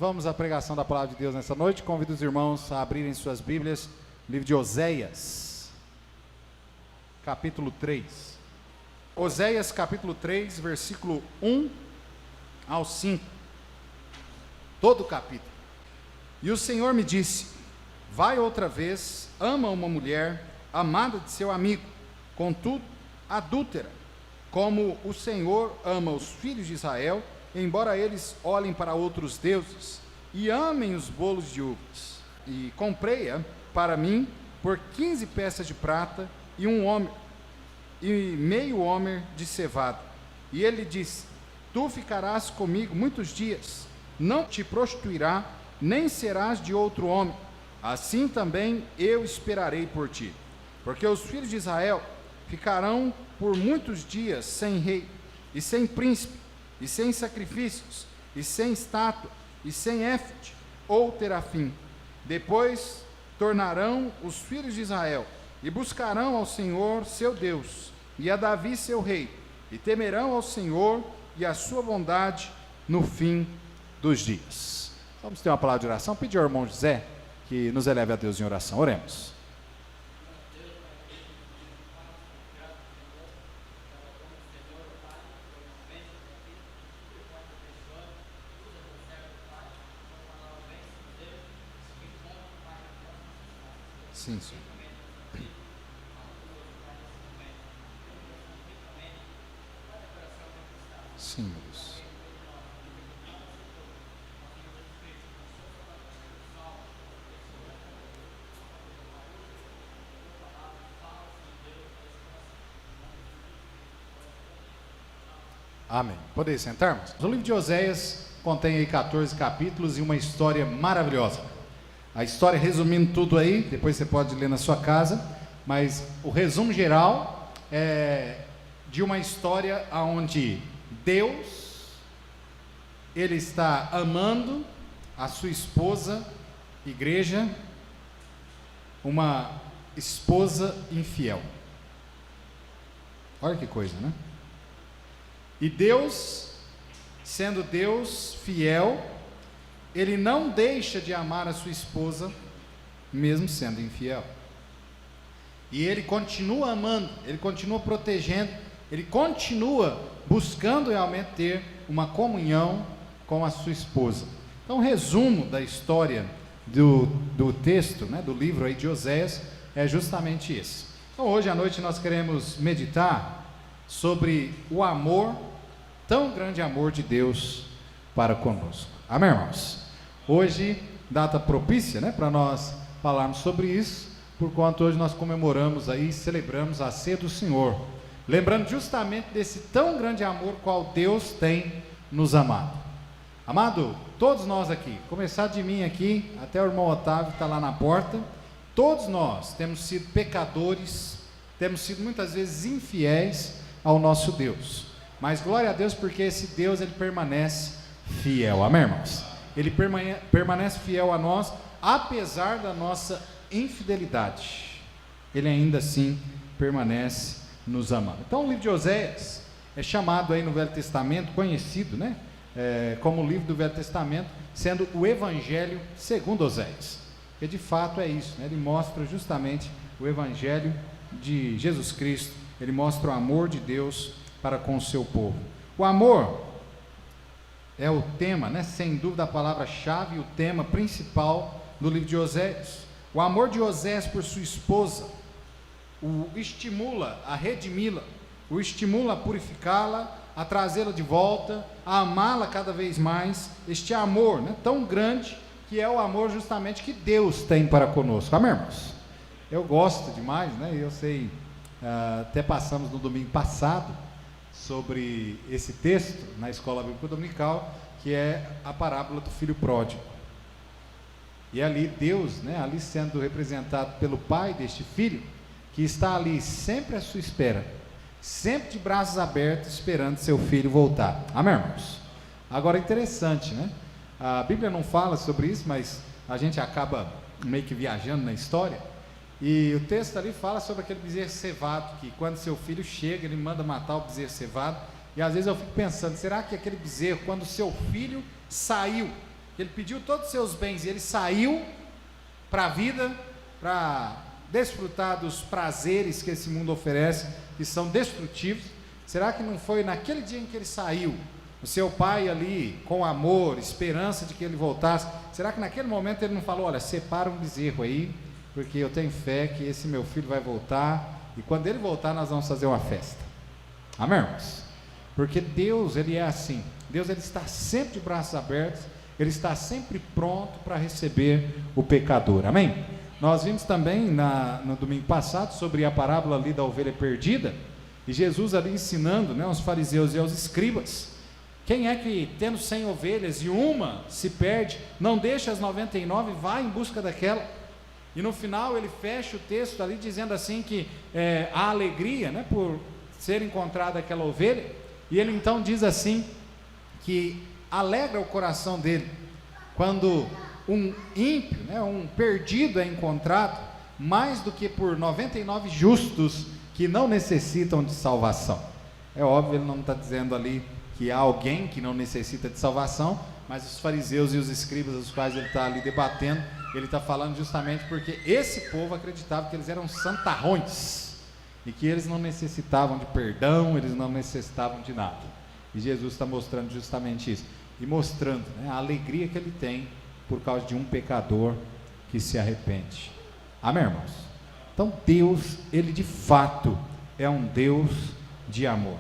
Vamos à pregação da palavra de Deus nessa noite. Convido os irmãos a abrirem suas Bíblias, livro de Oséias, capítulo 3. Oséias, capítulo 3, versículo 1 ao 5. Todo o capítulo. E o Senhor me disse: vai outra vez, ama uma mulher, amada de seu amigo, contudo, adúltera, como o Senhor ama os filhos de Israel, embora eles olhem para outros deuses e amem os bolos de uvas. E comprei-a para mim por 15 peças de prata e meio homer de cevada. E ele disse: tu ficarás comigo muitos dias, não te prostituirá, nem serás de outro homem. Assim também eu esperarei por ti. Porque os filhos de Israel ficarão por muitos dias sem rei, e sem príncipe, e sem sacrifícios, e sem estátua, e sem éfode, ou terafim. Depois tornarão os filhos de Israel, e buscarão ao Senhor seu Deus, e a Davi seu rei, e temerão ao Senhor e a sua bondade no fim dos dias. Vamos ter uma palavra de oração. Pedir ao irmão José que nos eleve a Deus em oração. Oremos. Sim, Senhor. Sim, Deus. Amém. Podeis sentarmos? O livro de Oséias contém aí 14 capítulos e uma história maravilhosa. A história, resumindo tudo aí, depois você pode ler na sua casa, mas o resumo geral é de uma história onde Deus, Ele está amando a sua esposa, igreja, uma esposa infiel. Olha que coisa, né? E Deus, sendo Deus fiel, Ele não deixa de amar a sua esposa, mesmo sendo infiel. E Ele continua amando, Ele continua protegendo, Ele continua buscando realmente ter uma comunhão com a sua esposa. Então, o resumo da história do texto, né, do livro aí de Oséias, é justamente esse. Então, hoje à noite nós queremos meditar sobre o amor, tão grande amor de Deus para conosco. Amém, irmãos? Hoje, data propícia, né, para nós falarmos sobre isso, porquanto hoje nós comemoramos aí, celebramos a ceia do Senhor, lembrando justamente desse tão grande amor qual Deus tem nos amado. Amado, todos nós aqui, começar de mim aqui, até o irmão Otávio que está lá na porta, todos nós temos sido pecadores, temos sido muitas vezes infiéis ao nosso Deus, mas glória a Deus porque esse Deus, Ele permanece fiel. Amém, irmãos? Ele permanece fiel a nós, apesar da nossa infidelidade. Ele ainda assim permanece nos amando. Então o livro de Oséias é chamado aí no Velho Testamento, conhecido, né, como o livro do Velho Testamento, sendo o Evangelho segundo Oséias. E de fato é isso, né? Ele mostra justamente o Evangelho de Jesus Cristo, ele mostra o amor de Deus para com o seu povo. O amor é o tema, né, sem dúvida a palavra-chave, o tema principal do livro de Oséias. O amor de Oséias por sua esposa o estimula a redimi-la, o estimula a purificá-la, a trazê-la de volta, a amá-la cada vez mais. Este amor, né, tão grande, que é o amor justamente que Deus tem para conosco. Amém, irmãos? Eu gosto demais, né? Eu sei, até passamos no domingo passado sobre esse texto na escola bíblica dominical, que é a parábola do filho pródigo. E ali Deus, né, ali sendo representado pelo pai deste filho, que está ali sempre à sua espera, sempre de braços abertos, esperando seu filho voltar. Amém, irmãos? Agora, interessante, né? A Bíblia não fala sobre isso, mas a gente acaba meio que viajando na história. E o texto ali fala sobre aquele bezerro cevado, que quando seu filho chega, ele manda matar o bezerro cevado. E às vezes eu fico pensando, será que aquele bezerro, quando seu filho saiu Ele pediu todos os seus bens e ele saiu para a vida, para desfrutar dos prazeres que esse mundo oferece, que são destrutivos. Será que não foi naquele dia em que ele saiu, o seu pai ali, com amor, esperança de que ele voltasse, será que naquele momento ele não falou: olha, separa um bezerro aí, porque eu tenho fé que esse meu filho vai voltar, e quando ele voltar nós vamos fazer uma festa? Amém, irmãos? Porque Deus, ele é assim. Deus, ele está sempre de braços abertos, ele está sempre pronto para receber o pecador. Amém? Nós vimos também no domingo passado sobre a parábola ali da ovelha perdida, e Jesus ali ensinando, né, aos fariseus e aos escribas: quem é que, tendo 100 ovelhas e uma se perde, não deixa as 99 e vai em busca daquela? E no final ele fecha o texto ali dizendo assim que a alegria, né, por ser encontrada aquela ovelha, e ele então diz assim que alegra o coração dele quando um ímpio, né, um perdido é encontrado, mais do que por 99 justos que não necessitam de salvação. É óbvio, ele não está dizendo ali que há alguém que não necessita de salvação, mas os fariseus e os escribas, os quais ele está ali debatendo, ele está falando justamente porque esse povo acreditava que eles eram santarrões, e que eles não necessitavam de perdão, eles não necessitavam de nada. E Jesus está mostrando justamente isso, e mostrando, né, a alegria que ele tem por causa de um pecador que se arrepende. Amém, irmãos? Então Deus, ele de fato é um Deus de amor.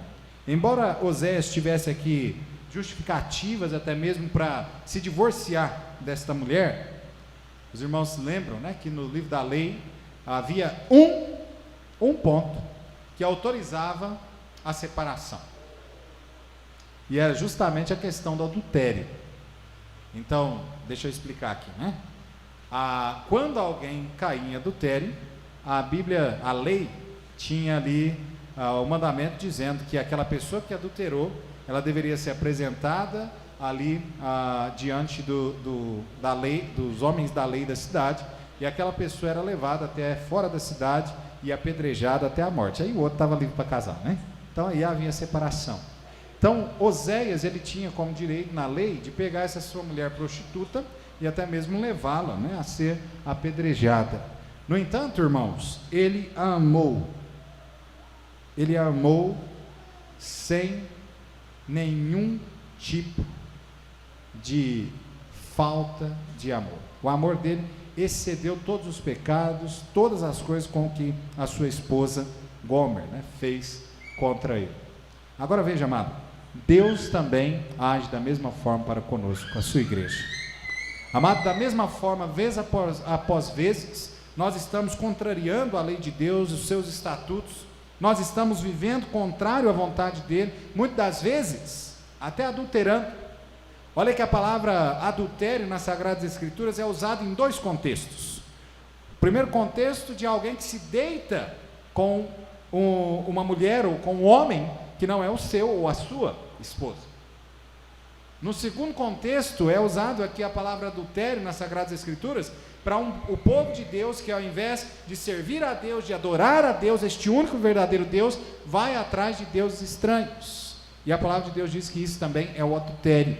Embora Oséias tivesse aqui justificativas até mesmo para se divorciar desta mulher, os irmãos se lembram, né, que no livro da lei havia um ponto que autorizava a separação, e era justamente a questão do adultério. Então, deixa eu explicar aqui, né? Quando alguém caía em adultério, a lei tinha ali o mandamento dizendo que aquela pessoa que adulterou, ela deveria ser apresentada ali diante da lei, dos homens da lei da cidade, e aquela pessoa era levada até fora da cidade e apedrejada até a morte. Aí o outro estava livre para casar, né? Então aí havia separação. Então Oséias, ele tinha como direito na lei de pegar essa sua mulher prostituta e até mesmo levá-la, né, a ser apedrejada. No entanto, irmãos, ele amou sem nenhum tipo de falta de amor. O amor dele excedeu todos os pecados, todas as coisas com que a sua esposa Gomer, né, fez contra ele. Agora veja, amado, Deus também age da mesma forma para conosco, a sua igreja. Amado, da mesma forma, vez após vezes, nós estamos contrariando a lei de Deus, os seus estatutos, nós estamos vivendo contrário à vontade dele, muitas das vezes até adulterando. Olha que a palavra adultério nas Sagradas Escrituras é usada em dois contextos. O primeiro contexto, de alguém que se deita com uma mulher ou com um homem que não é o seu ou a sua esposa. No segundo contexto, é usado aqui a palavra adultério nas Sagradas Escrituras para o povo de Deus que, ao invés de servir a Deus, de adorar a Deus, este único verdadeiro Deus, vai atrás de deuses estranhos. E a palavra de Deus diz que isso também é o adultério.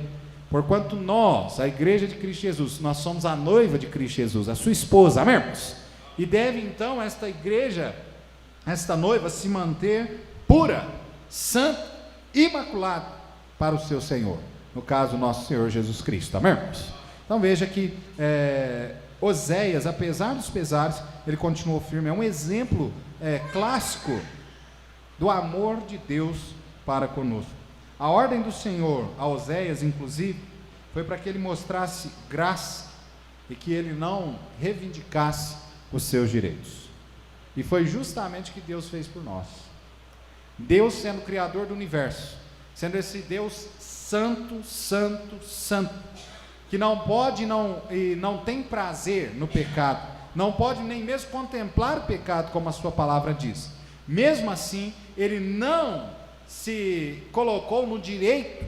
Porquanto nós, a igreja de Cristo Jesus, nós somos a noiva de Cristo Jesus, a sua esposa, amém, irmãos? E deve então esta igreja, esta noiva, se manter pura, santa, imaculada para o seu Senhor, no caso, nosso Senhor Jesus Cristo, amém, irmãos? Então veja que Oséias, apesar dos pesares, ele continuou firme. É um exemplo clássico do amor de Deus para conosco. A ordem do Senhor a Oséias, inclusive, foi para que ele mostrasse graça e que ele não reivindicasse os seus direitos. E foi justamente o que Deus fez por nós. Deus, sendo o Criador do universo, sendo esse Deus santo, santo, santo, que não pode e não tem prazer no pecado, não pode nem mesmo contemplar o pecado, como a sua palavra diz. Mesmo assim, ele não se colocou no direito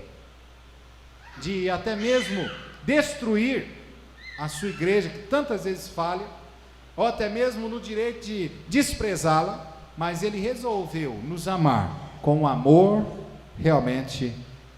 de até mesmo destruir a sua igreja, que tantas vezes falha, ou até mesmo no direito de desprezá-la, mas ele resolveu nos amar com um amor realmente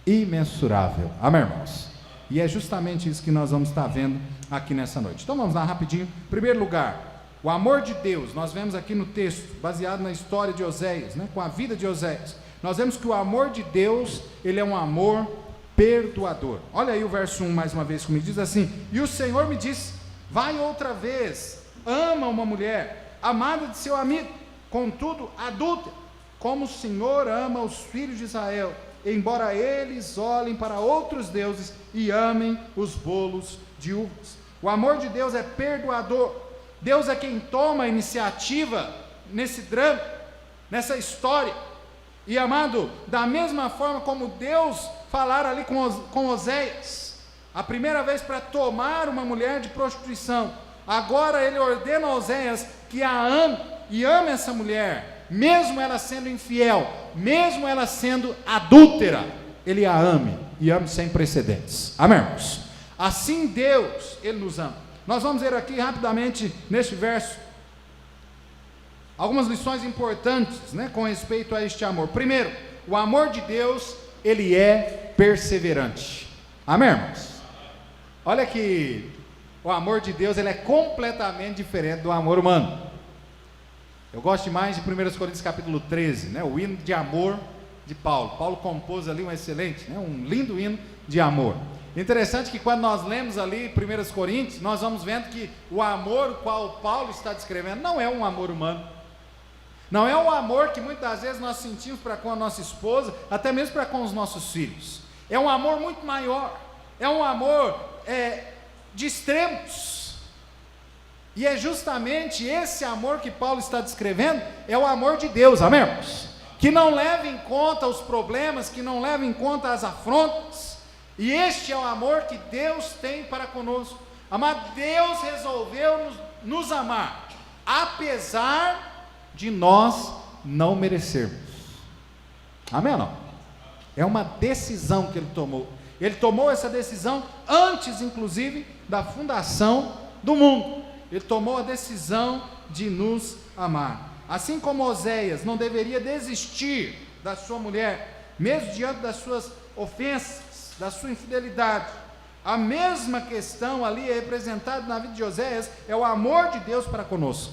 imensurável. Amém, irmãos? E é justamente isso que nós vamos estar vendo aqui nessa noite. Então vamos lá rapidinho. Em primeiro lugar, o amor de Deus. Nós vemos aqui no texto, baseado na história de Oséias, né, com a vida de Oséias. Nós vemos que o amor de Deus, ele é um amor perdoador. Olha aí o verso 1 mais uma vez comigo, diz assim: e o Senhor me disse, vai outra vez, ama uma mulher, amada de seu amigo, contudo adúltera, como o Senhor ama os filhos de Israel, embora eles olhem para outros deuses e amem os bolos de uvas. O amor de Deus é perdoador. Deus é quem toma a iniciativa nesse drama, nessa história. E amado, da mesma forma como Deus falara ali com Oséias, a primeira vez para tomar uma mulher de prostituição, agora ele ordena a Oséias que a ame, e ame essa mulher, mesmo ela sendo infiel, mesmo ela sendo adúltera, ele a ame, e ame sem precedentes. Amém, irmãos? Assim Deus, ele nos ama. Nós vamos ver aqui rapidamente, neste verso, algumas lições importantes, né, com respeito a este amor. Primeiro, o amor de Deus, ele é perseverante. Amém, irmãos? Olha que o amor de Deus, ele é completamente diferente do amor humano. Eu gosto demais de 1 Coríntios capítulo 13, né, o hino de amor de Paulo. Paulo compôs ali um excelente, né, um lindo hino de amor. Interessante que quando nós lemos ali 1 Coríntios, nós vamos vendo que o amor o qual Paulo está descrevendo não é um amor humano. Não é um amor que muitas vezes nós sentimos para com a nossa esposa, até mesmo para com os nossos filhos. É um amor muito maior, é um amor de extremos. E é justamente esse amor que Paulo está descrevendo, é o amor de Deus, amém, irmãos? Que não leva em conta os problemas, que não leva em conta as afrontas. E este é o amor que Deus tem para conosco. Amado, Deus resolveu nos amar, apesar de nós não merecermos. Amém ou não? É uma decisão que ele tomou. Ele tomou essa decisão antes, inclusive, da fundação do mundo. Ele tomou a decisão de nos amar. Assim como Oséias não deveria desistir da sua mulher, mesmo diante das suas ofensas, da sua infidelidade, a mesma questão ali é representada na vida de Oséias, é o amor de Deus para conosco.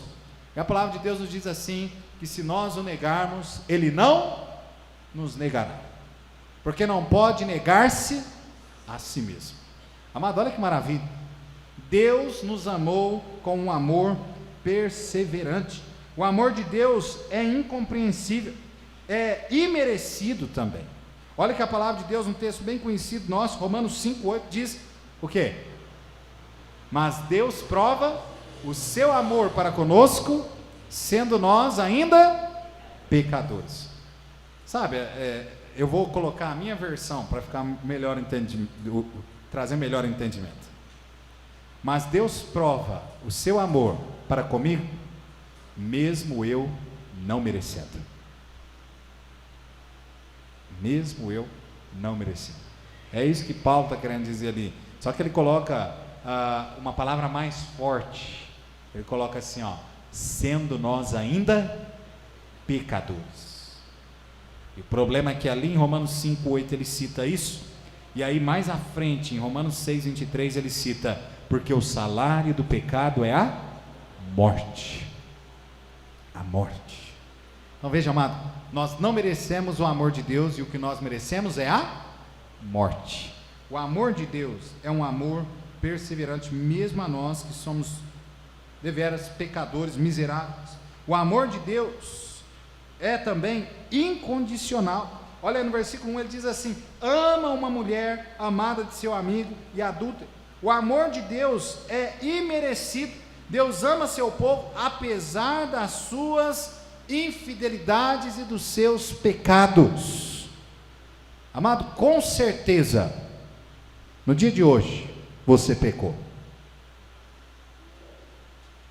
E a palavra de Deus nos diz assim, que se nós o negarmos, ele não nos negará, porque não pode negar-se a si mesmo. Amado, olha que maravilha, Deus nos amou com um amor perseverante. O amor de Deus é incompreensível, é imerecido também. Olha que a palavra de Deus, um texto bem conhecido nosso, Romanos 5,8, diz o quê? Mas Deus prova o seu amor para conosco, sendo nós ainda pecadores. Sabe, eu vou colocar a minha versão para ficar melhor entendimento, trazer melhor entendimento. Mas Deus prova o seu amor para comigo, mesmo eu não merecendo. Mesmo eu não merecendo. É isso que Paulo está querendo dizer ali. Só que ele coloca uma palavra mais forte. Ele coloca assim, ó, sendo nós ainda pecadores. E o problema é que ali em Romanos 5,8 ele cita isso, e aí mais à frente em Romanos 6,23 ele cita, porque o salário do pecado é a morte. A morte. Então veja, amado, nós não merecemos o amor de Deus, e o que nós merecemos é a morte. O amor de Deus é um amor perseverante, mesmo a nós que somos deveras pecadores, miseráveis. O amor de Deus é também incondicional. Olha no versículo 1, ele diz assim: ama uma mulher amada de seu amigo e adúltera. O amor de Deus é imerecido. Deus ama seu povo apesar das suas infidelidades e dos seus pecados. Amado, com certeza no dia de hoje você pecou.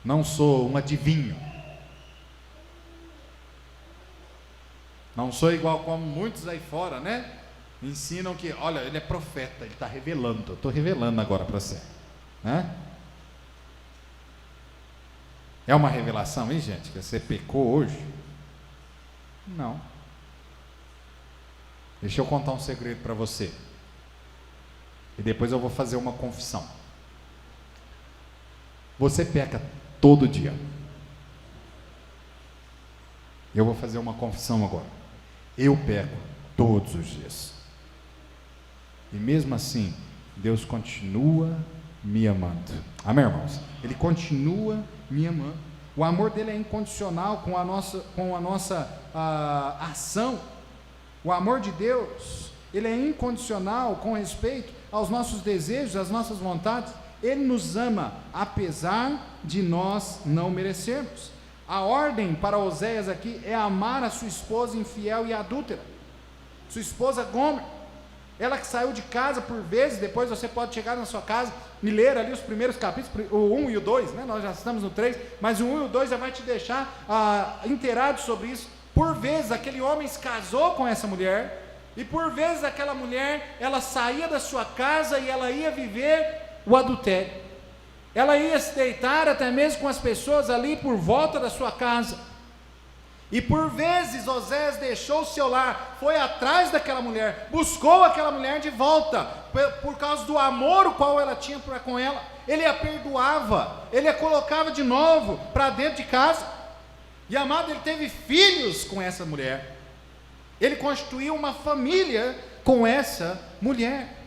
Não sou um adivinho, não sou igual como muitos aí fora, né? Ensinam que, olha, ele é profeta, ele está revelando. Eu estou revelando agora para você, né? É uma revelação, hein, gente? Que você pecou hoje? Não. Deixa eu contar um segredo para você. E depois eu vou fazer uma confissão. Você peca todo dia. Eu vou fazer uma confissão agora. Eu peco todos os dias. E mesmo assim, Deus continua me amando. Amém, irmãos? Ele continua me amando. O amor dele é incondicional com a nossa ação. O amor de Deus, ele é incondicional com respeito aos nossos desejos, às nossas vontades. Ele nos ama, apesar de nós não merecermos. A ordem para Oséias aqui é amar a sua esposa infiel e adúltera, sua esposa Gomer. Ela que saiu de casa por vezes. Depois você pode chegar na sua casa e ler ali os primeiros capítulos, o 1 e o 2, né? Nós já estamos no 3, mas o 1 e o 2 já vai te deixar inteirado sobre isso. Por vezes aquele homem se casou com essa mulher, e por vezes aquela mulher, ela saía da sua casa e ela ia viver o adultério. Ela ia se deitar até mesmo com as pessoas ali por volta da sua casa. E por vezes Oséias deixou o seu lar, foi atrás daquela mulher, buscou aquela mulher de volta, por causa do amor o qual ela tinha para com ela. Ele a perdoava, ele a colocava de novo para dentro de casa. E amado, ele teve filhos com essa mulher. Ele constituiu uma família com essa mulher.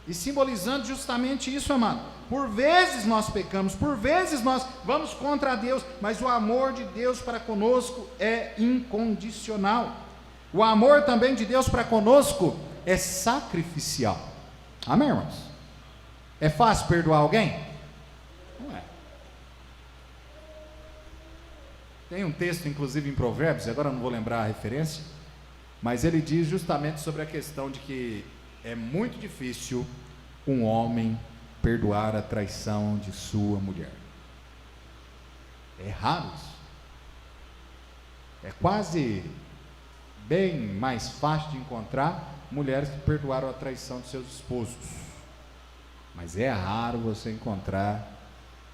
E simbolizando justamente isso, amado. Por vezes nós pecamos, por vezes nós vamos contra Deus, mas o amor de Deus para conosco é incondicional. O amor também de Deus para conosco é sacrificial. Amém, irmãos? É fácil perdoar alguém? Não é. Tem um texto, inclusive em Provérbios, agora eu não vou lembrar a referência, mas ele diz justamente sobre a questão de que é muito difícil um homem perdoar a traição de sua mulher. É raro isso. É quase bem mais fácil de encontrar mulheres que perdoaram a traição de seus esposos. Mas é raro você encontrar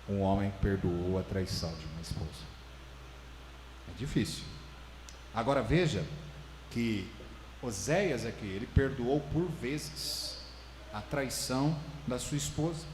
um homem que perdoou a traição de uma esposa. É difícil. Agora veja que Oséias aqui, ele perdoou por vezes a traição da sua esposa.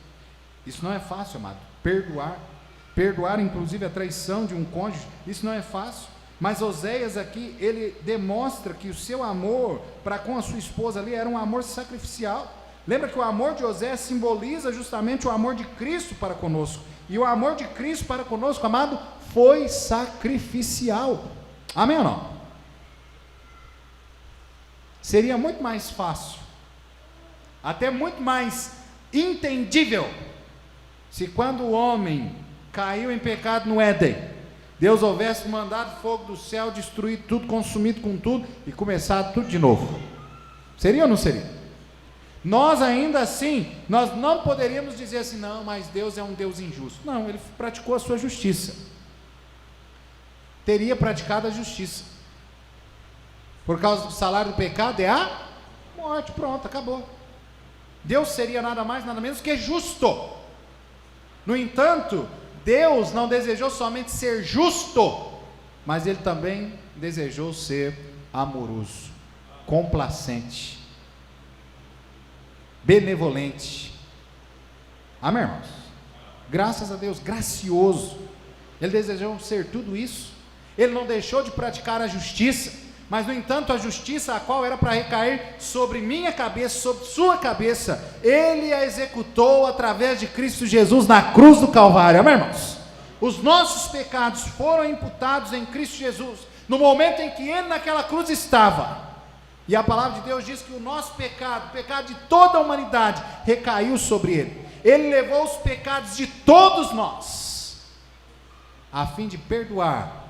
Isso não é fácil, amado. Perdoar inclusive a traição de um cônjuge, isso não é fácil. Mas Oséias aqui, ele demonstra que o seu amor para com a sua esposa ali era um amor sacrificial. Lembra que o amor de Oséias simboliza justamente o amor de Cristo para conosco. E o amor de Cristo para conosco, amado, foi sacrificial. Amém ou não? Seria muito mais fácil, até muito mais entendível, se quando o homem caiu em pecado no Éden, Deus houvesse mandado fogo do céu, destruir tudo, consumido com tudo, e começado tudo de novo. Seria ou não seria? Nós ainda assim, nós não poderíamos dizer assim, não, mas Deus é um Deus injusto. Não, ele praticou a sua justiça. Teria praticado a justiça. Por causa do salário do pecado é a morte, pronto, acabou. Deus seria nada mais, nada menos que justo. No entanto, Deus não desejou somente ser justo, mas Ele também desejou ser amoroso, complacente, benevolente. Amém, irmãos? Graças a Deus, gracioso. Ele desejou ser tudo isso. Ele não deixou de praticar a justiça, mas no entanto a justiça, a qual era para recair sobre minha cabeça, sobre sua cabeça, Ele a executou através de Cristo Jesus na cruz do Calvário. Amém, irmãos? Os nossos pecados foram imputados em Cristo Jesus, no momento em que Ele naquela cruz estava. E a palavra de Deus diz que o nosso pecado, o pecado de toda a humanidade, recaiu sobre Ele. Ele levou os pecados de todos nós, a fim de perdoar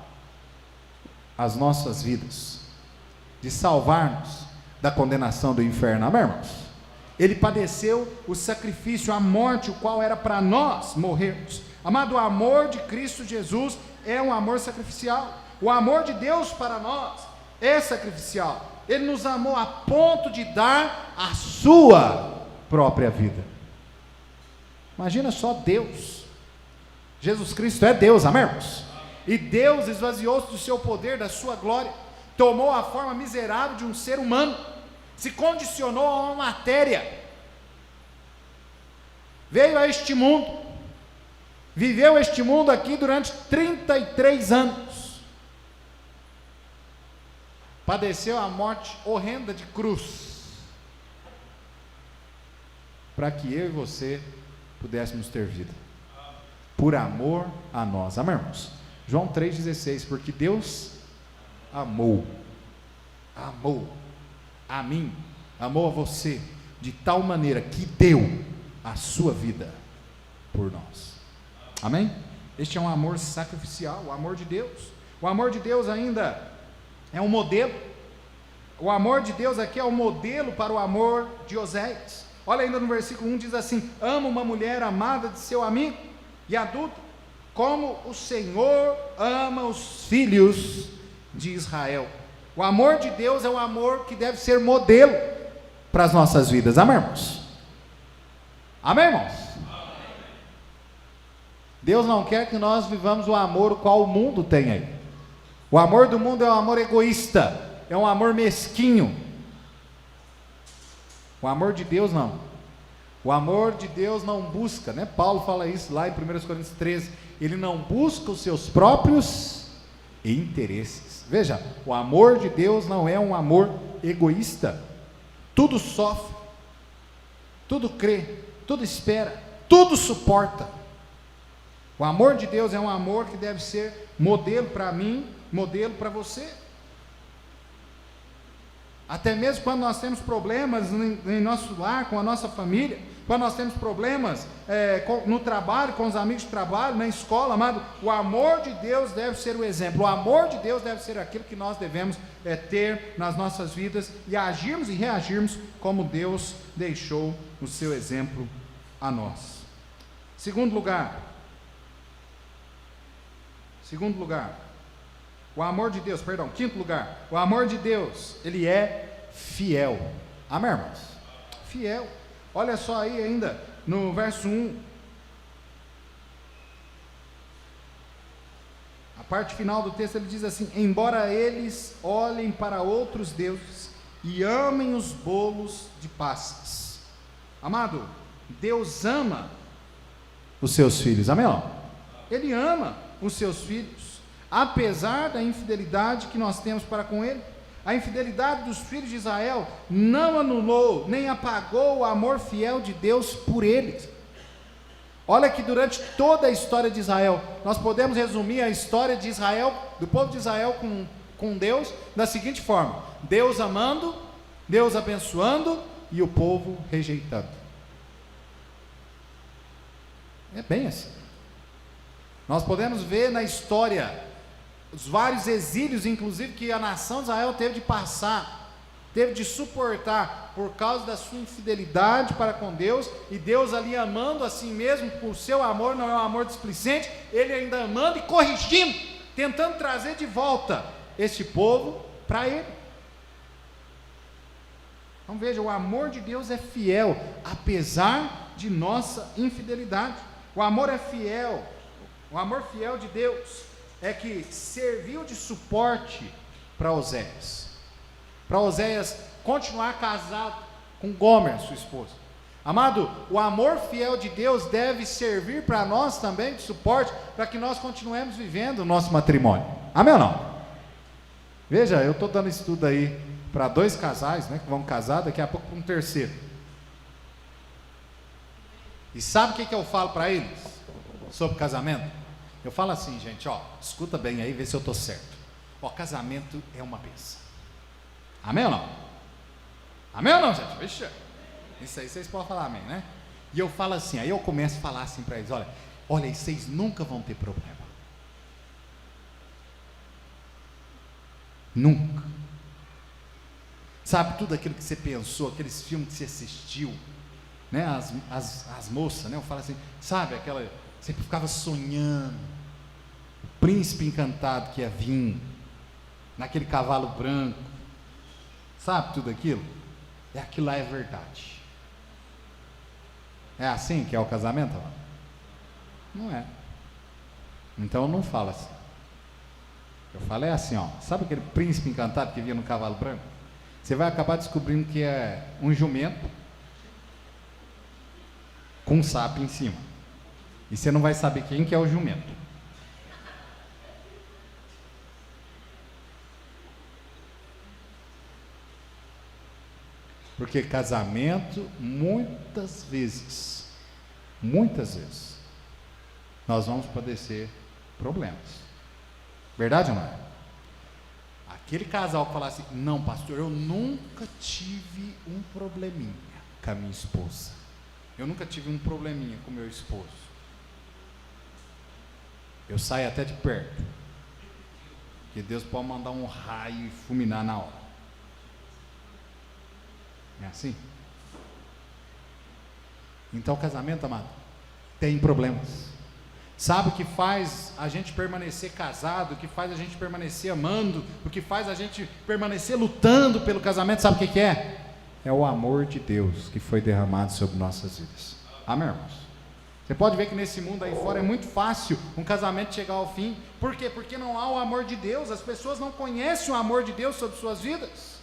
as nossas vidas, de salvar-nos da condenação do inferno. Amém, irmãos? Ele padeceu o sacrifício, a morte, o qual era para nós morrermos. Amado, o amor de Cristo Jesus é um amor sacrificial. O amor de Deus para nós é sacrificial. Ele nos amou a ponto de dar a sua própria vida. Imagina só Deus. Jesus Cristo é Deus, amém, irmãos? E Deus esvaziou-se do seu poder, da sua glória, tomou a forma miserável de um ser humano, se condicionou a uma matéria, veio a este mundo, viveu este mundo aqui durante 33 anos, padeceu a morte horrenda de cruz, para que eu e você pudéssemos ter vida, por amor a nós. Amém, irmãos? João 3,16, porque Deus amou a mim, amou a você, de tal maneira que deu a sua vida por nós. Amém? Este é um amor sacrificial, o amor de Deus. O amor de Deus ainda é um modelo. O amor de Deus aqui é um modelo para o amor de Oséias. Olha ainda no versículo 1, diz assim: ama uma mulher amada de seu amigo e adulto, como o Senhor ama os filhos de Israel. O amor de Deus é um amor que deve ser modelo para as nossas vidas. Amém, irmãos? Amém, irmãos? Deus não quer que nós vivamos o amor o qual o mundo tem aí. O amor do mundo é um amor egoísta, é um amor mesquinho. O amor de Deus não. O amor de Deus não busca, né? Paulo fala isso lá em 1 Coríntios 13. Ele não busca os seus próprios interesses. Veja, o amor de Deus não é um amor egoísta. Tudo sofre, tudo crê, tudo espera, tudo suporta. O amor de Deus é um amor que deve ser modelo para mim, modelo para você. Até mesmo quando nós temos problemas em nosso lar, com a nossa família, quando nós temos problemas no trabalho, com os amigos de trabalho, na escola, amado, o amor de Deus deve ser o exemplo. O amor de Deus deve ser aquilo que nós devemos ter nas nossas vidas e agirmos e reagirmos como Deus deixou o seu exemplo a nós. Segundo lugar, quinto lugar, o amor de Deus, ele é fiel. Amém, irmãos? Fiel. Olha só aí ainda no verso 1, a parte final do texto, ele diz assim: embora eles olhem para outros deuses e amem os bolos de passas. Amado, Deus ama os seus filhos. Amém? Ele ama os seus filhos, apesar da infidelidade que nós temos para com ele. A infidelidade dos filhos de Israel não anulou, nem apagou o amor fiel de Deus por eles. Olha que durante toda a história de Israel, nós podemos resumir a história de Israel, do povo de Israel com Deus, da seguinte forma: Deus amando, Deus abençoando e o povo rejeitando. É bem assim. Nós podemos ver na história os vários exílios, inclusive, que a nação de Israel teve de passar, teve de suportar, por causa da sua infidelidade para com Deus, e Deus ali amando assim mesmo, por seu amor, não é um amor displicente, ele ainda amando e corrigindo, tentando trazer de volta este povo para ele. Então veja, o amor de Deus é fiel, apesar de nossa infidelidade. O amor é fiel, o amor fiel de Deus é que serviu de suporte para Oséias continuar casado com Gomer, sua esposa. Amado, o amor fiel de Deus deve servir para nós também de suporte, para que nós continuemos vivendo o nosso matrimônio. Amém ou não? Veja, eu estou dando estudo aí para 2 casais, né, que vão casar, daqui a pouco para um terceiro. E sabe o que eu falo para eles sobre casamento? Eu falo assim, gente, escuta bem aí, vê se eu estou certo. Casamento é uma bênção. Amém ou não? Amém ou não, gente? Vixe, isso aí vocês podem falar amém, né? E eu falo assim, aí eu começo a falar assim para eles: olha, aí vocês nunca vão ter problema. Nunca. Sabe, tudo aquilo que você pensou, aqueles filmes que você assistiu, né? As moças, né? Eu falo assim, sabe, sempre ficava sonhando, o príncipe encantado que ia vir, naquele cavalo branco, sabe tudo aquilo? Aquilo lá é verdade. É assim que é o casamento? Não é. Então eu não falo assim. Eu falo assim, sabe aquele príncipe encantado que vinha no cavalo branco? Você vai acabar descobrindo que é um jumento com um sapo em cima. E você não vai saber quem que é o jumento. Porque casamento, muitas vezes, nós vamos padecer problemas. Verdade ou não é? Aquele casal que fala assim, não pastor, eu nunca tive um probleminha com a minha esposa. Eu nunca tive um probleminha com meu esposo. Eu saio até de perto. Porque Deus pode mandar um raio e fulminar na hora. É assim? Então o casamento, amado, tem problemas. Sabe o que faz a gente permanecer casado, o que faz a gente permanecer amando, o que faz a gente permanecer lutando pelo casamento, sabe o que é? É o amor de Deus que foi derramado sobre nossas vidas. Amém, irmãos? Você pode ver que nesse mundo aí fora é muito fácil um casamento chegar ao fim. Por quê? Porque não há o amor de Deus, as pessoas não conhecem o amor de Deus sobre suas vidas.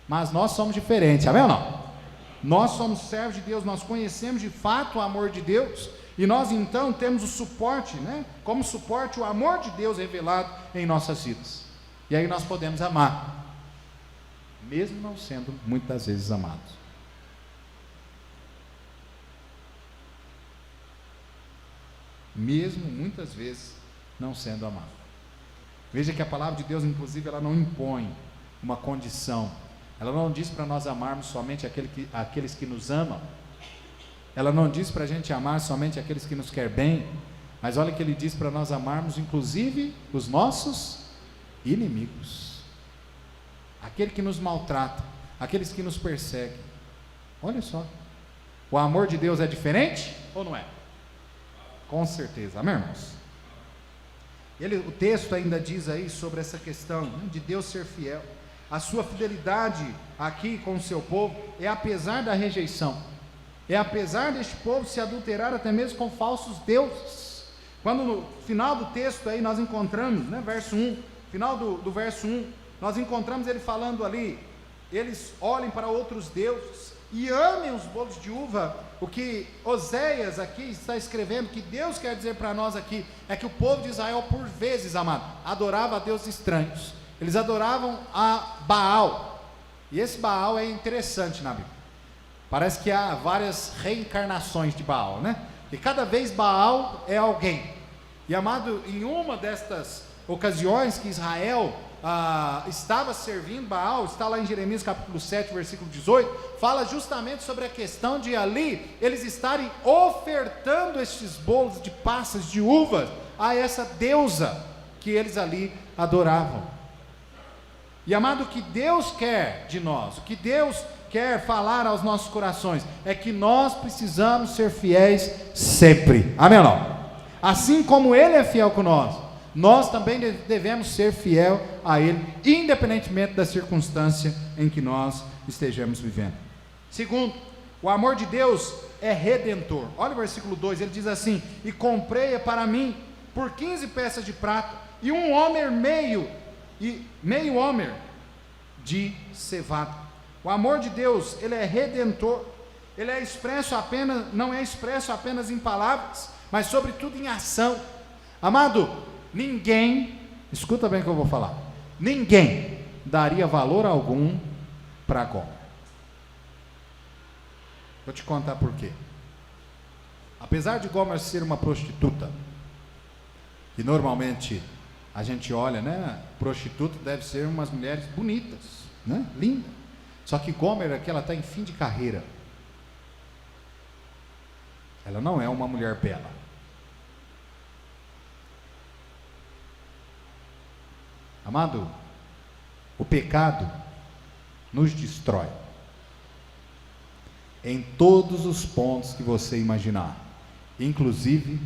Mas nós somos diferentes, amém ou não? Nós somos servos de Deus, nós conhecemos de fato o amor de Deus. E nós então temos o suporte, né? Como suporte o amor de Deus revelado em nossas vidas. E aí nós podemos amar, mesmo não sendo muitas vezes amados. Mesmo muitas vezes não sendo amado. Veja que a palavra de Deus, inclusive, ela não impõe uma condição. Ela não diz para nós amarmos somente aqueles que nos amam. Ela não diz para a gente amar somente aqueles que nos querem bem, mas olha que ele diz para nós amarmos inclusive os nossos inimigos, aquele que nos maltrata, aqueles que nos perseguem. Olha só, o amor de Deus é diferente ou não é? Com certeza, amém, irmãos? O texto ainda diz aí sobre essa questão, né, de Deus ser fiel. A sua fidelidade aqui com o seu povo é apesar da rejeição. É apesar deste povo se adulterar até mesmo com falsos deuses. Quando no final do texto aí nós encontramos, né, verso 1, final do verso 1, nós encontramos ele falando ali, eles olhem para outros deuses e amem os bolos de uva. O que Oséias aqui está escrevendo, que Deus quer dizer para nós aqui, é que o povo de Israel por vezes, amado, adorava a deuses estranhos. Eles adoravam a Baal, e esse Baal é interessante na Bíblia. Parece que há várias reencarnações de Baal, né? E cada vez Baal é alguém. E amado, em uma destas ocasiões que Israel estava servindo Baal, está lá em Jeremias capítulo 7, versículo 18, fala justamente sobre a questão de ali, eles estarem ofertando estes bolos de passas de uvas a essa deusa que eles ali adoravam. E amado, o que Deus quer de nós, o que Deus quer falar aos nossos corações, é que nós precisamos ser fiéis sempre, amém ou não? Assim como Ele é fiel com nós também devemos ser fiel a Ele, independentemente da circunstância em que nós estejamos vivendo. Segundo, o amor de Deus é redentor. Olha o versículo 2, ele diz assim: e comprei-a para mim por 15 peças de prata, e um homer meio homer de cevada. O amor de Deus, ele é redentor, ele é expresso apenas, não é expresso apenas em palavras, mas sobretudo em ação. Amado, ninguém, escuta bem o que eu vou falar, ninguém daria valor algum para Gomer. Vou te contar por quê. Apesar de Gomer ser uma prostituta, que normalmente a gente olha, né, prostituta deve ser umas mulheres bonitas, né, lindas. Só que Gomer aqui, ela está em fim de carreira. Ela não é uma mulher bela. Amado, o pecado nos destrói em todos os pontos que você imaginar, inclusive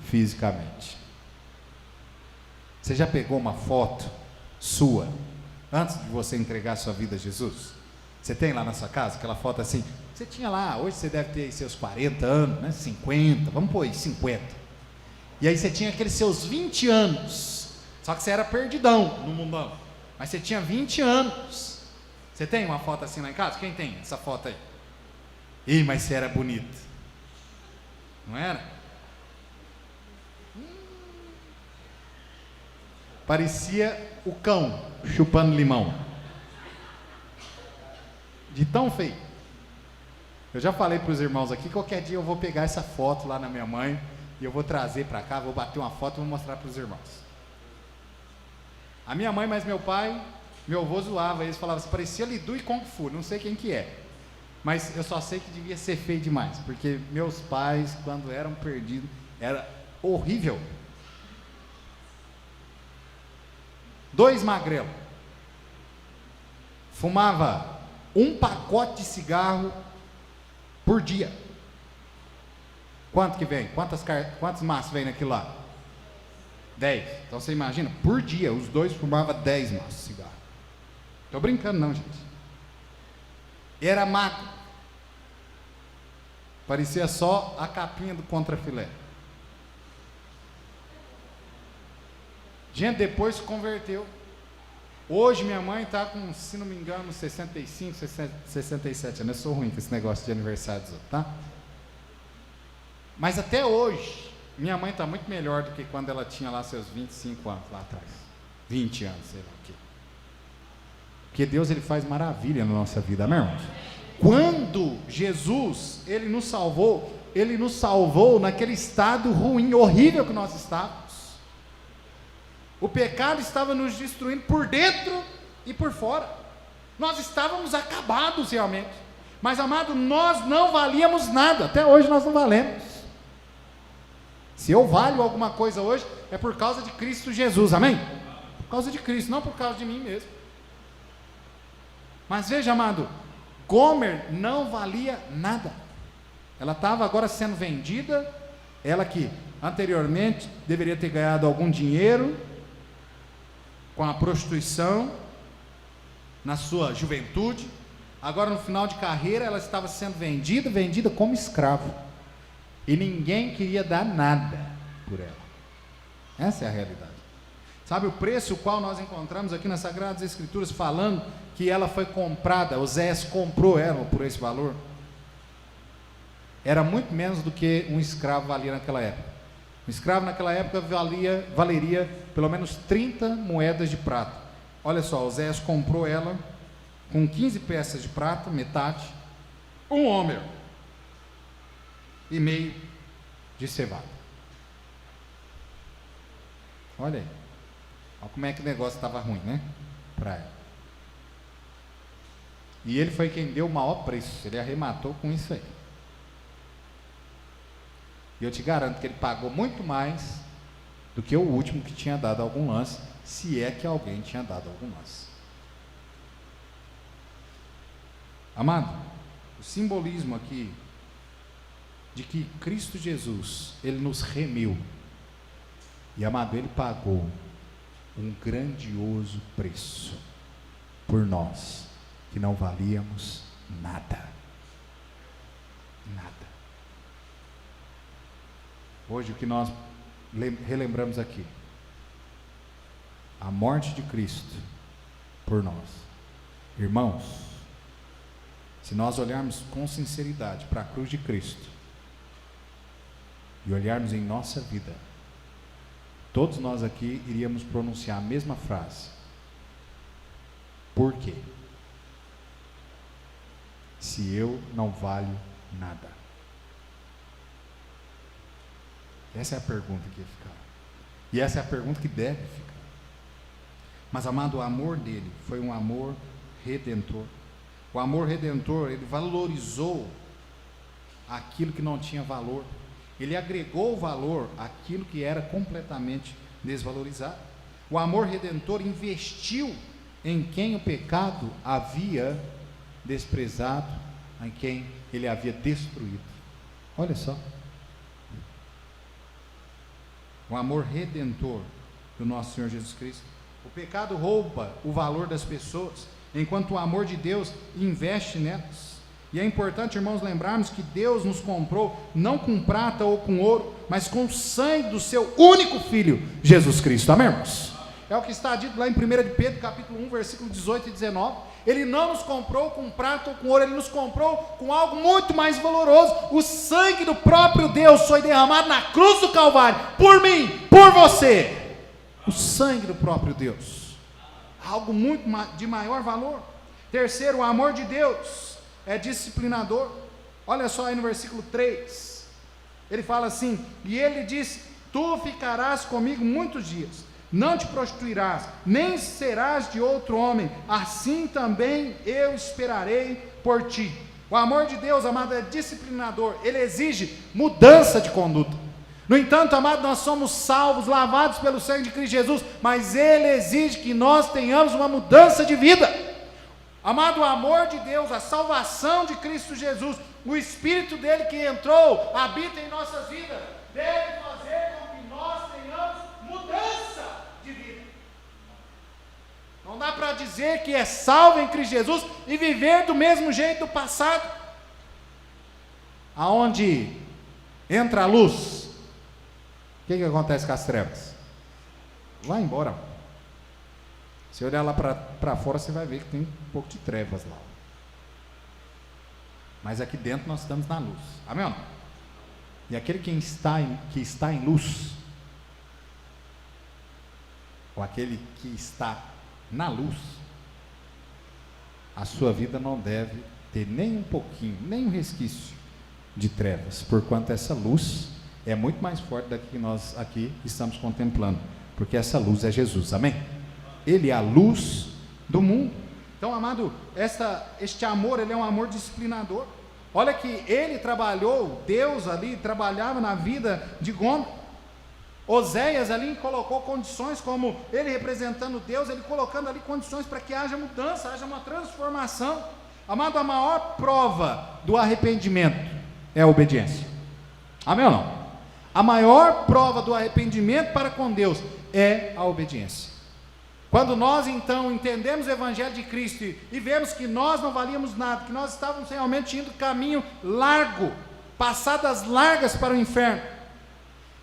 fisicamente. Você já pegou uma foto sua antes de você entregar sua vida a Jesus? Você tem lá na sua casa aquela foto assim, você tinha lá, hoje você deve ter seus 40 anos, né? 50, vamos pôr aí, 50. E aí você tinha aqueles seus 20 anos, só que você era perdidão no mundão, mas você tinha 20 anos. Você tem uma foto assim lá em casa? Quem tem essa foto aí? Ih, mas você era bonito. Não era? Parecia o cão chupando limão. De tão feio. Eu já falei para os irmãos aqui, qualquer dia eu vou pegar essa foto lá na minha mãe e eu vou trazer para cá, vou bater uma foto e vou mostrar para os irmãos. A minha mãe, mais meu pai, meu avô zoava, eles falavam assim, parecia Lidu e Kung Fu, não sei quem que é. Mas eu só sei que devia ser feio demais, porque meus pais, quando eram perdidos, era horrível. 2 magrelos. Fumava 1 pacote de cigarro por dia. Quanto que vem? Quantos maços vem naquilo lá? 10. Então você imagina, por dia, os dois fumavam 10 maços de cigarro. Estou brincando não, gente. Era magro. Parecia só a capinha do contrafilé. Gente, depois se converteu. Hoje minha mãe está com, se não me engano, 65, 67 anos. Eu sou ruim com esse negócio de aniversário dos outros, tá? Mas até hoje, minha mãe está muito melhor do que quando ela tinha lá seus 25 anos, lá atrás. 20 anos, sei lá o quê. Porque Deus, Ele faz maravilha na nossa vida, amém, irmãos? Quando Jesus, Ele nos salvou naquele estado ruim, horrível que nós estávamos. O pecado estava nos destruindo por dentro e por fora. Nós estávamos acabados realmente. Mas, amado, nós não valíamos nada. Até hoje nós não valemos. Se eu valho alguma coisa hoje, é por causa de Cristo Jesus, amém? Por causa de Cristo, não por causa de mim mesmo. Mas veja, amado, Gomer não valia nada. Ela estava agora sendo vendida. Ela que anteriormente deveria ter ganhado algum dinheiro com a prostituição na sua juventude, agora no final de carreira ela estava sendo vendida como escravo, e ninguém queria dar nada por ela. Essa é a realidade. Sabe o preço o qual nós encontramos aqui nas Sagradas Escrituras, falando que ela foi comprada, Oséias comprou ela por esse valor? Era muito menos do que um escravo valia naquela época. Um escravo naquela época valeria pelo menos 30 moedas de prata. Olha só, Oséias comprou ela com 15 peças de prata, metade, 1 homer e meio de cevada. Olha aí. Olha como é que o negócio estava ruim, né? Para ela. E ele foi quem deu o maior preço. Ele arrematou com isso aí. E eu te garanto que ele pagou muito mais do que o último que tinha dado algum lance, se é que alguém tinha dado algum lance. Amado, o simbolismo aqui de que Cristo Jesus, Ele nos remiu. E, amado, Ele pagou um grandioso preço por nós, que não valíamos nada. Nada. Hoje o que nós relembramos aqui, a morte de Cristo por nós. Irmãos, se nós olharmos com sinceridade para a cruz de Cristo e olharmos em nossa vida, todos nós aqui iríamos pronunciar a mesma frase: por quê? Se eu não valho nada. Essa é a pergunta que ia ficar. E essa é a pergunta que deve ficar. Mas, amado, o amor dele foi um amor redentor. O amor redentor, ele valorizou aquilo que não tinha valor. Ele agregou valor àquilo que era completamente desvalorizado. O amor redentor investiu em quem o pecado havia desprezado, em quem ele havia destruído. Olha só. O amor redentor do nosso Senhor Jesus Cristo. O pecado rouba o valor das pessoas, enquanto o amor de Deus investe nelas. E é importante, irmãos, lembrarmos que Deus nos comprou não com prata ou com ouro, mas com o sangue do seu único Filho, Jesus Cristo. Amém, irmãos? É o que está dito lá em 1 de Pedro, capítulo 1, versículo 18 e 19. Ele não nos comprou com prata ou com ouro, Ele nos comprou com algo muito mais valoroso. O sangue do próprio Deus foi derramado na cruz do Calvário, por mim, por você. O sangue do próprio Deus, algo muito de maior valor. Terceiro, o amor de Deus é disciplinador. Olha só aí no versículo 3, ele fala assim: e ele disse: tu ficarás comigo muitos dias, não te prostituirás, nem serás de outro homem, assim também eu esperarei por ti. O amor de Deus, amado, é disciplinador, ele exige mudança de conduta. No entanto, amado, nós somos salvos, lavados pelo sangue de Cristo Jesus, mas ele exige que nós tenhamos uma mudança de vida. Amado, o amor de Deus, a salvação de Cristo Jesus, o Espírito dele que entrou, habita em nossas vidas, deve fazer com que nós tenhamos mudança de vida. Não dá para dizer que é salvo em Cristo Jesus e viver do mesmo jeito do passado. Aonde entra a luz, o que acontece com as trevas? Vai embora. Se olhar lá para fora, você vai ver que tem um pouco de trevas lá. Mas aqui dentro nós estamos na luz. Amém ou não? E aquele que está em luz, ou aquele que está na luz, a sua vida não deve ter nem um pouquinho, nem um resquício de trevas, porquanto essa luz é muito mais forte do que nós aqui estamos contemplando, porque essa luz é Jesus. Amém? Ele é a luz do mundo. Então, amado, este amor, ele é um amor disciplinador. Olha que ele trabalhou, Deus ali trabalhava na vida de Gomer. Oséias ali colocou condições, como ele representando Deus, ele colocando ali condições para que haja mudança, haja uma transformação. Amado, a maior prova do arrependimento é a obediência. Amém ou não? A maior prova do arrependimento para com Deus é a obediência. Quando nós então entendemos o Evangelho de Cristo e vemos que nós não valíamos nada, que nós estávamos realmente indo caminho largo, passadas largas para o inferno,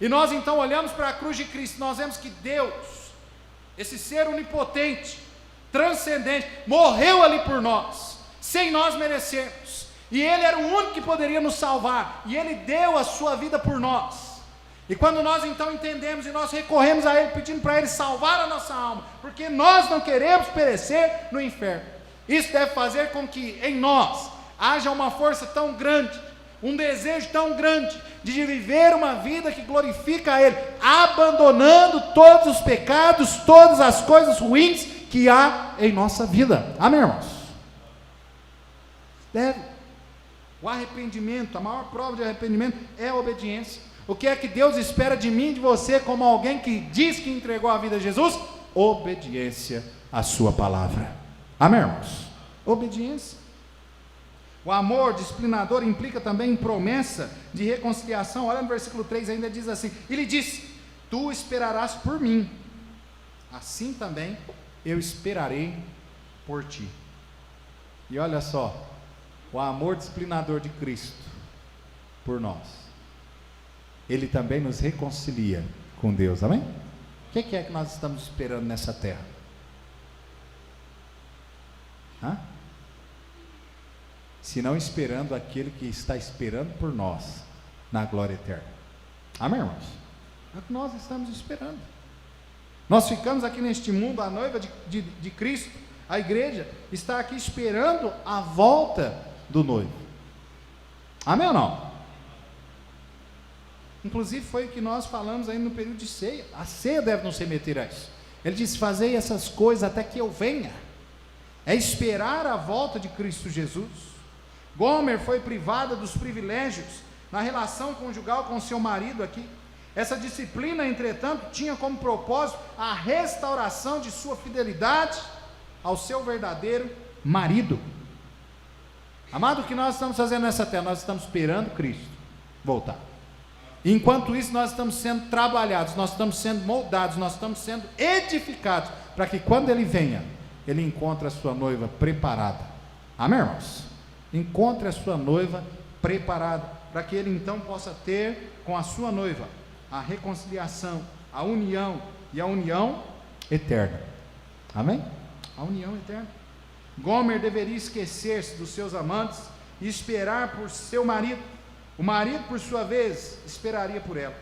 e nós então olhamos para a cruz de Cristo, nós vemos que Deus, esse ser onipotente, transcendente, morreu ali por nós, sem nós merecermos, e Ele era o único que poderia nos salvar, e Ele deu a sua vida por nós. E quando nós então entendemos e nós recorremos a Ele, pedindo para Ele salvar a nossa alma, porque nós não queremos perecer no inferno, isso deve fazer com que em nós haja uma força tão grande, um desejo tão grande, de viver uma vida que glorifica a Ele, abandonando todos os pecados, todas as coisas ruins que há em nossa vida. Amém, irmãos? Deve. O arrependimento, a maior prova de arrependimento é a obediência. O que é que Deus espera de mim e de você, como alguém que diz que entregou a vida a Jesus? Obediência à sua palavra. Amém, irmãos? Obediência. O amor disciplinador implica também em promessa de reconciliação. Olha no versículo 3, ainda diz assim: ele disse: tu esperarás por mim, assim também eu esperarei por ti. E olha só, o amor disciplinador de Cristo por nós, Ele também nos reconcilia com Deus. Amém? O que é que nós estamos esperando nessa terra? Se não esperando aquele que está esperando por nós na glória eterna. Amém, irmãos? É o que nós estamos esperando. Nós ficamos aqui neste mundo, a noiva de Cristo, a igreja está aqui esperando a volta do noivo. Amém ou não? Inclusive foi o que nós falamos aí no período de ceia. A ceia deve nos remeter a isso. Ele disse: fazei essas coisas até que eu venha. É esperar a volta de Cristo Jesus. Gomer foi privada dos privilégios na relação conjugal com seu marido aqui. Essa disciplina, entretanto, tinha como propósito a restauração de sua fidelidade ao seu verdadeiro marido. Amado, o que nós estamos fazendo nessa terra? Nós estamos esperando Cristo voltar. Enquanto isso, nós estamos sendo trabalhados, nós estamos sendo moldados, nós estamos sendo edificados, para que quando Ele venha, Ele encontre a sua noiva preparada. Amém, irmãos? Encontre a sua noiva preparada, para que Ele então possa ter com a sua noiva a reconciliação, a união e a união eterna. Amém? A união eterna. Gomer deveria esquecer-se dos seus amantes e esperar por seu marido. O marido, por sua vez, esperaria por ela.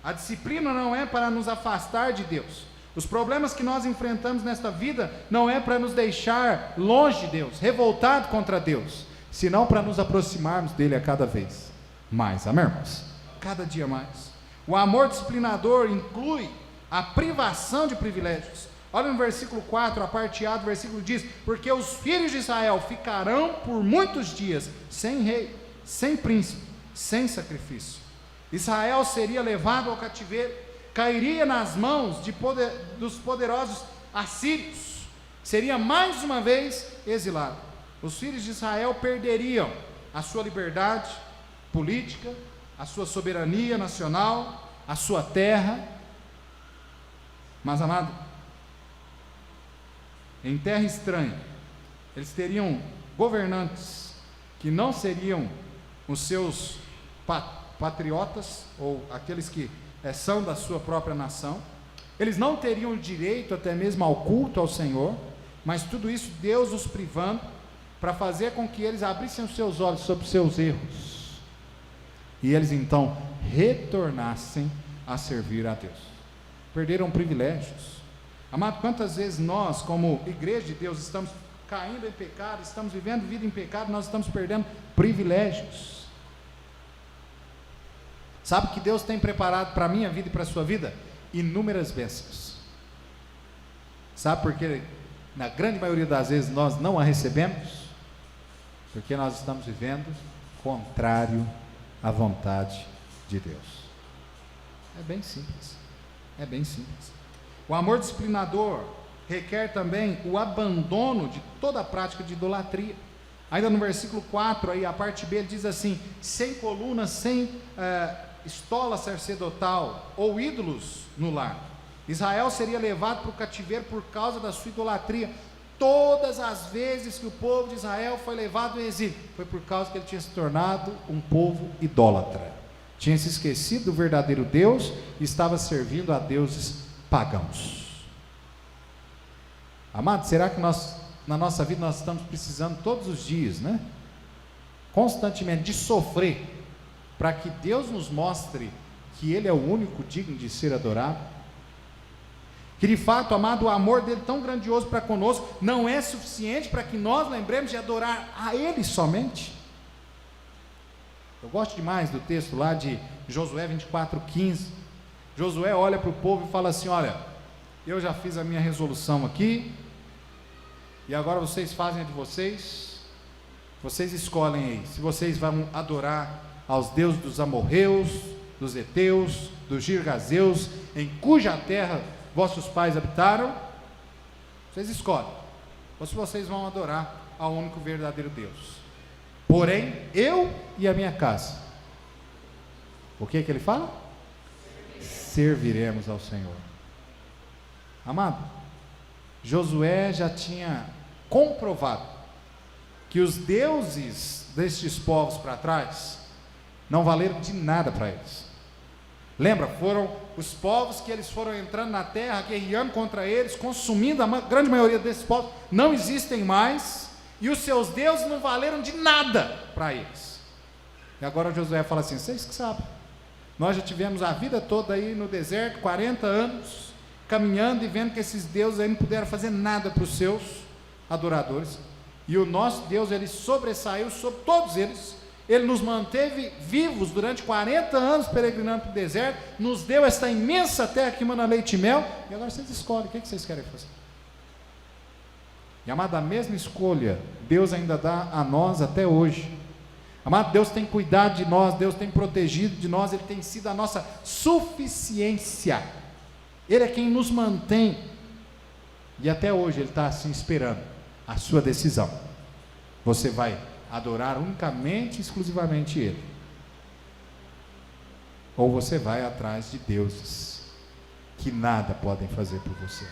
A disciplina não é para nos afastar de Deus. Os problemas que nós enfrentamos nesta vida não é para nos deixar longe de Deus, revoltado contra Deus, senão para nos aproximarmos dele a cada vez mais. Amém, irmãos? Cada dia mais. O amor disciplinador inclui a privação de privilégios. Olha no versículo 4, a parte A do versículo diz: porque os filhos de Israel ficarão por muitos dias sem rei, sem príncipe, sem sacrifício. Israel seria levado ao cativeiro, cairia nas mãos dos poderosos assírios, seria mais uma vez exilado. Os filhos de Israel perderiam a sua liberdade política, a sua soberania nacional, a sua terra. Mas, amado, em terra estranha, eles teriam governantes que não seriam os seus patriotas, ou aqueles que são da sua própria nação. Eles não teriam direito até mesmo ao culto ao Senhor, mas tudo isso Deus os privando, para fazer com que eles abrissem os seus olhos sobre os seus erros, e eles então retornassem a servir a Deus. Perderam privilégios. Amado, quantas vezes nós, como igreja de Deus, estamos caindo em pecado, estamos vivendo vida em pecado, nós estamos perdendo privilégios. Sabe o que Deus tem preparado para a minha vida e para a sua vida? Inúmeras bênçãos. Sabe por que na grande maioria das vezes nós não a recebemos? Porque nós estamos vivendo contrário à vontade de Deus. É bem simples. É bem simples. O amor disciplinador requer também o abandono de toda a prática de idolatria. Ainda no versículo 4, aí, a parte B, ele diz assim: sem colunas, sem estola sacerdotal ou ídolos no lar. Israel seria levado para o cativeiro por causa da sua idolatria. Todas as vezes que o povo de Israel foi levado em exílio, foi por causa que ele tinha se tornado um povo idólatra, tinha se esquecido do verdadeiro Deus e estava servindo a deuses pagãos. Amado, será que nós, na nossa vida, nós estamos precisando todos os dias, constantemente, de sofrer, para que Deus nos mostre que Ele é o único digno de ser adorado? Que de fato, amado, o amor dele tão grandioso para conosco não é suficiente para que nós lembremos de adorar a Ele somente? Eu gosto demais do texto lá de Josué 24:15. Josué olha para o povo e fala assim: olha, eu já fiz a minha resolução aqui, e agora vocês fazem a de vocês. Vocês escolhem aí, se vocês vão adorar aos deuses dos amorreus, dos heteus, dos girgazeus, em cuja terra vossos pais habitaram, vocês escolhem, ou se vocês vão adorar ao único verdadeiro Deus. Porém, eu e a minha casa, o que ele fala? Serviremos ao Senhor. Amado, Josué já tinha comprovado que os deuses destes povos para trás não valeram de nada para eles. Lembra, foram os povos que eles foram entrando na terra, guerreando contra eles, consumindo. A grande maioria desses povos não existem mais, e os seus deuses não valeram de nada para eles. E agora Josué fala assim: vocês que sabem, nós já tivemos a vida toda aí no deserto, 40 anos, caminhando e vendo que esses deuses aí não puderam fazer nada para os seus adoradores, e o nosso Deus, ele sobressaiu sobre todos eles. Ele nos manteve vivos durante 40 anos peregrinando para o deserto, nos deu esta imensa terra que mana leite e mel, e agora vocês escolhem, o que vocês querem fazer? E amado, a mesma escolha Deus ainda dá a nós até hoje. Amado, Deus tem cuidado de nós, Deus tem protegido de nós, Ele tem sido a nossa suficiência, Ele é quem nos mantém, e até hoje Ele está assim esperando a sua decisão. Você vai adorar unicamente, exclusivamente Ele, ou você vai atrás de deuses que nada podem fazer por você?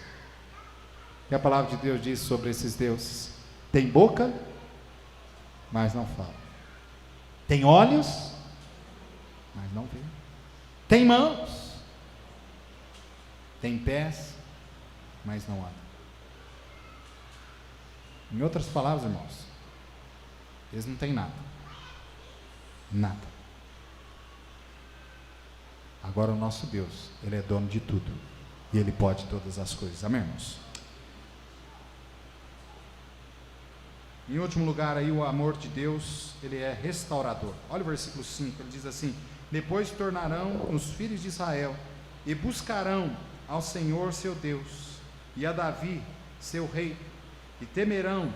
E a palavra de Deus diz sobre esses deuses: tem boca, mas não fala; tem olhos, mas não vê; tem mãos, tem pés, mas não anda. Em outras palavras, irmãos, eles não têm nada. Nada. Agora o nosso Deus, Ele é dono de tudo. E Ele pode todas as coisas. Amém, irmãos? Em último lugar aí, o amor de Deus, Ele é restaurador. Olha o versículo 5, ele diz assim: depois tornarão os filhos de Israel e buscarão ao Senhor seu Deus e a Davi seu rei, e temerão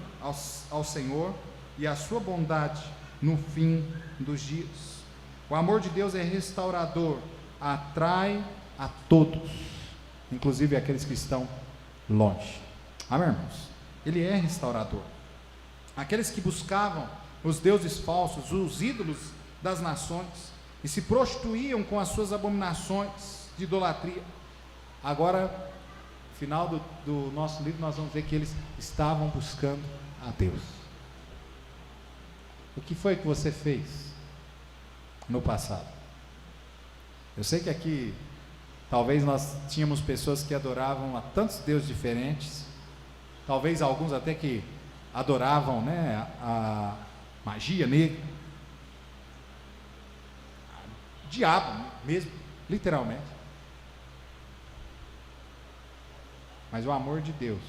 ao Senhor e a sua bondade no fim dos dias. O amor de Deus é restaurador, atrai a todos, inclusive aqueles que estão longe. Amém, irmãos? Ele é restaurador. Aqueles que buscavam os deuses falsos, os ídolos das nações, e se prostituíam com as suas abominações de idolatria. Agora, no final do nosso livro, nós vamos ver que eles estavam buscando a Deus. O que foi que você fez no passado? Eu sei que aqui, talvez nós tínhamos pessoas que adoravam a tantos deuses diferentes, talvez alguns até que adoravam, né, a magia negra, diabo mesmo, literalmente. Mas o amor de Deus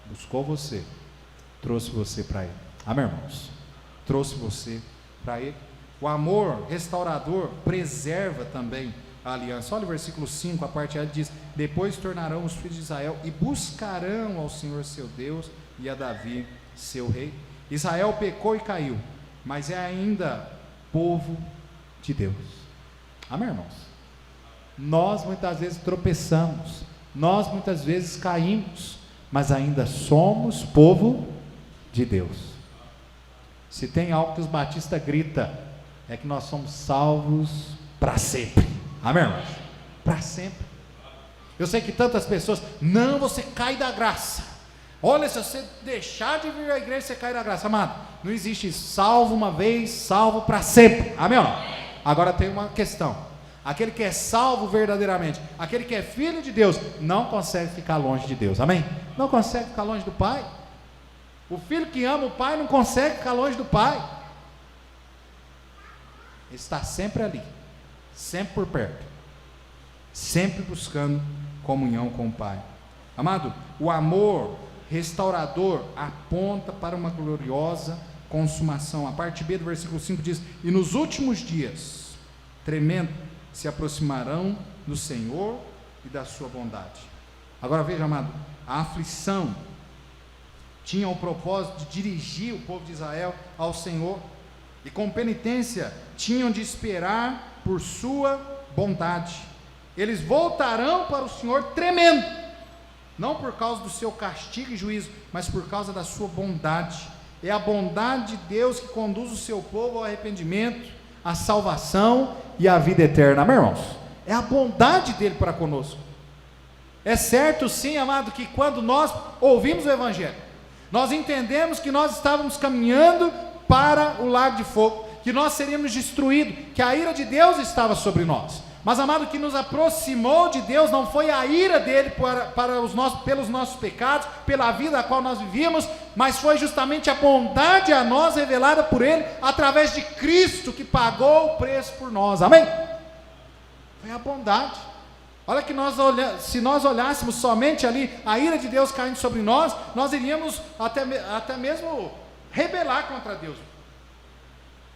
buscou você, trouxe você para Ele. Amém, irmãos? Trouxe você para Ele. O amor restaurador preserva também a aliança. Olha o versículo 5, a parte A diz: depois tornarão os filhos de Israel e buscarão ao Senhor seu Deus e a Davi seu rei. Israel pecou e caiu, mas é ainda povo de Deus. Amém, irmãos? Nós muitas vezes tropeçamos, nós muitas vezes caímos, mas ainda somos povo de Deus. Se tem algo que os batistas gritam, é que nós somos salvos para sempre. Amém, irmãos? Para sempre. Eu sei que tantas pessoas, não, você cai da graça. Olha, se você deixar de vir à igreja, você cai da graça. Amado, não existe salvo uma vez, salvo para sempre. Amém ou não? Agora tem uma questão: aquele que é salvo verdadeiramente, aquele que é filho de Deus, não consegue ficar longe de Deus. Amém? Não consegue ficar longe do Pai. O filho que ama o Pai não consegue ficar longe do Pai. Ele está sempre ali, sempre por perto, sempre buscando comunhão com o Pai. Amado, o amor restaurador aponta para uma gloriosa consumação. A parte B do versículo 5 diz: e nos últimos dias, tremendo, se aproximarão do Senhor e da sua bondade. Agora veja, amado, a aflição tinha o propósito de dirigir o povo de Israel ao Senhor, e com penitência tinham de esperar por sua bondade. Eles voltarão para o Senhor tremendo, não por causa do seu castigo e juízo, mas por causa da sua bondade. É a bondade de Deus que conduz o seu povo ao arrependimento, à salvação e à vida eterna. Amém, irmãos? É a bondade dele para conosco. É certo sim, amado, que quando nós ouvimos o Evangelho, nós entendemos que nós estávamos caminhando para o lago de fogo, que nós seríamos destruídos, que a ira de Deus estava sobre nós. Mas, amado, o que nos aproximou de Deus não foi a ira dele pelos nossos pecados, pela vida a qual nós vivíamos, mas foi justamente a bondade a nós revelada por Ele, através de Cristo, que pagou o preço por nós. Amém? Foi a bondade. Olha que se nós olhássemos somente ali a ira de Deus caindo sobre nós, nós iríamos até mesmo rebelar contra Deus.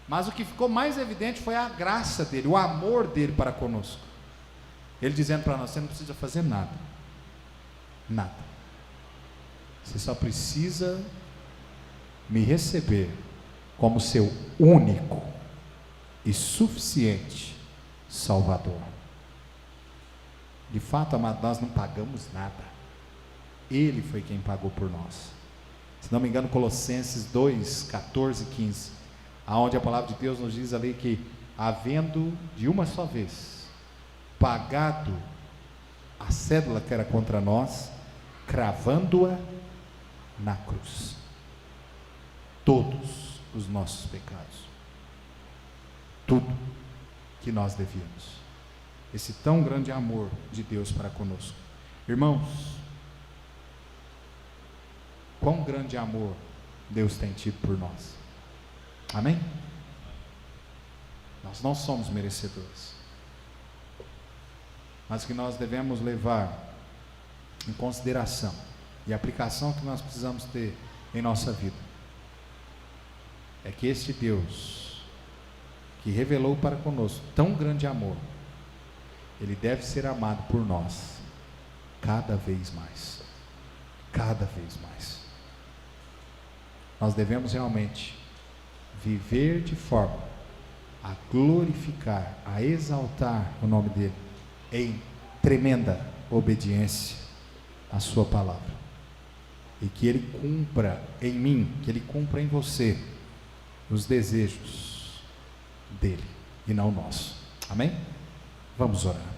Mas o que ficou mais evidente foi a graça dele, o amor dele para conosco. Ele dizendo para nós: você não precisa fazer nada. Nada. Você só precisa me receber como seu único e suficiente Salvador. De fato, amado, nós não pagamos nada. Ele foi quem pagou por nós. Se não me engano, Colossenses 2, 14 e 15, aonde a palavra de Deus nos diz ali que, havendo de uma só vez pagado a cédula que era contra nós, cravando-a na cruz, todos os nossos pecados, tudo que nós devíamos. Esse tão grande amor de Deus para conosco. Irmãos, quão grande amor Deus tem tido por nós. Amém? Nós não somos merecedores, mas que nós devemos levar em consideração e a aplicação que nós precisamos ter em nossa vida é que este Deus que revelou para conosco tão grande amor, Ele deve ser amado por nós cada vez mais. Cada vez mais. Nós devemos realmente viver de forma a glorificar, a exaltar o nome dEle em tremenda obediência à sua palavra, e que Ele cumpra em mim, que Ele cumpra em você os desejos dEle e não nosso. Amém? Vamos orar.